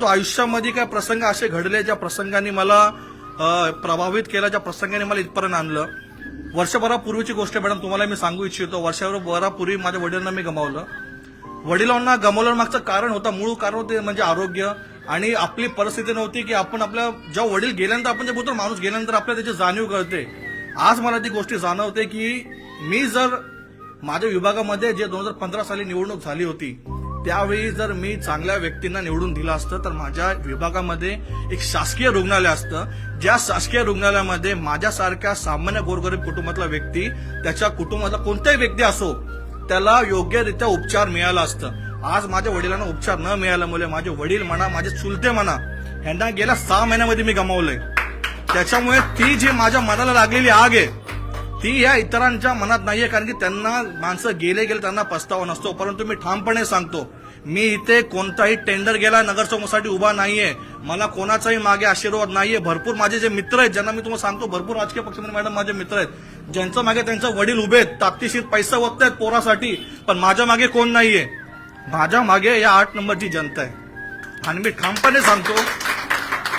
तो आयुष्यामध्ये काय प्रसंग असे घडले ज्या प्रसंगाने मला प्रभावित केलं, ज्या प्रसंगाने मला इथपर्यंत आणलं. वर्षभरापूर्वीची गोष्ट मॅडम तुम्हाला मी सांगू इच्छितो. वर्षभरापूर्वी माझ्या वडिलांना मी गमावलं. वडिलांना गमावलं मागचं कारण होतं, मूळ कारण होते म्हणजे आरोग्य. आणि आपली परिस्थिती नव्हती की आपण आपल्या जेव्हा वडील गेल्यानंतर आपण जे बोलतो माणूस गेल्यानंतर आपल्याला त्याची जाणीव कळते. आज मला ती गोष्टी जाणवते की मी जर माझ्या विभागामध्ये जे 2015 साली निवडणूक झाली होती त्यावेळी जर मी चांगल्या व्यक्तींना निवडून दिलं असतं तर माझ्या विभागामध्ये एक शासकीय रुग्णालय असतं, ज्या शासकीय रुग्णालयामध्ये माझ्यासारख्या सामान्य गोरगरीब कुटुंबातला व्यक्ती, त्याच्या कुटुंबातला कोणताही व्यक्ती असो, त्याला योग्यरित्या उपचार मिळाला असतं. आज माझ्या वडिलांना उपचार न मिळाल्यामुळे माझे वडील म्हणा, माझे चुलते म्हणा, यांना गेल्या 6 महिन्यामध्ये मी गमावलंय. त्याच्यामुळे ती जी माझ्या मनाला लागलेली आग आहे ती या इतरांच्या मनात नाहीये, कारण की त्यांना माणसं गेले त्यांना पस्तावा नसतो. परंतु मी ठामपणे सांगतो, मी इथे कोणताही टेंडर गेला नगरसेवकासाठी उभा नाहीये, मला कोणाचाही मागे आशीर्वाद नाहीये. भरपूर माझे जे मित्र आहेत, ज्यांना मी तुम्हाला सांगतो भरपूर राजकीय पक्षामध्ये मॅडम माझे मित्र आहेत, ज्यांच्या मागे त्यांचे वडील उभे आहेत, ताकदीशीर पैसा ओतत आहेत पोरासाठी, पण माझ्या मागे कोण नाहीये. माझ्या मागे या 8 नंबरची जनता आहे. आणि मी ठामपणे सांगतो,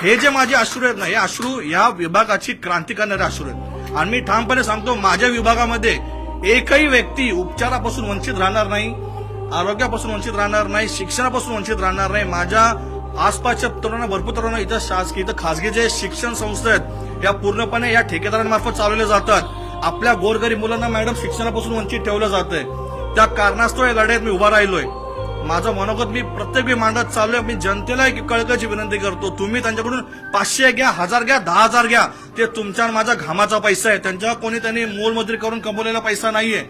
हे जे माझे अश्रू आहेत ना, हे अश्रू या विभागाची क्रांती करणारे अश्रू आहेत. आणि मी ठामपणे सांगतो, माझ्या विभागामध्ये एकही व्यक्ती उपचारापासून वंचित राहणार नाही, आरोग्यापासून वंचित राहणार नाही, शिक्षणापासून वंचित राहणार नाही. माझ्या आसपासच्या तरुणांना, भरपूर तरुणांना इथं शासकीय, इथं खासगी जे शिक्षण संस्था आहेत या पूर्णपणे या ठेकेदारांमार्फत चालवल्या जातात. आपल्या गोरगरीब मुलांना मॅडम शिक्षणापासून वंचित ठेवलं जातंय. त्या कारणास्तव या लढ्यात मी उभा राहिलोय. माझं मनोगत मी प्रत्येक वेळी मांडत चाललोय. मी जनतेला एक कळकळीची विनंती करतो, तुम्ही त्यांच्याकडून 500 घ्या, 1000 घ्या, 10,000 घ्या, ते तुमच्या माझा घामाचा पैसा आहे. त्यांनी मोलमजुरी करून कमवलेला पैसा नाहीये.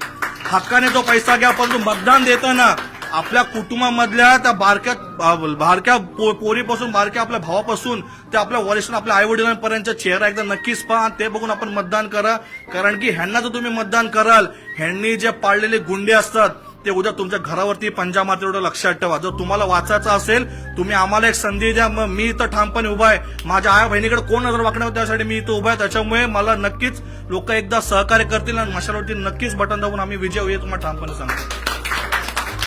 हक्काने तो पैसा घ्या, परंतु मतदान देताना आपल्या कुटुंबामधल्या त्या बारक्या पोरीपासून, बारक्या आपल्या भावापासून ते आपल्या वरिष्ठ, आपल्या आई वडिलांपर्यंतचा चेहरा एकदा नक्कीच पहा. ते बघून आपण मतदान करा. कारण की ह्यांना जर तुम्ही मतदान कराल, ह्यांनी जे पाळलेले गुंडे असतात ते उद्या तुमच्या घरावरती पंजा मारतील, एवढं लक्षात ठेवा. जर तुम्हाला वाचायचं असेल, तुम्ही आम्हाला एक संधी द्या. मग मी इथं ठामपणे उभा आहे. माझ्या आई बहिणीकडे कोण नजर वाकण्यावर त्यासाठी मी इथं उभा आहे. त्याच्यामुळे मला नक्कीच लोक एकदा सहकार्य करतील आणि मशालवरती नक्कीच बटन दाबून आम्ही विजय होईल, तुम्हाला ठामपणे सांगतो.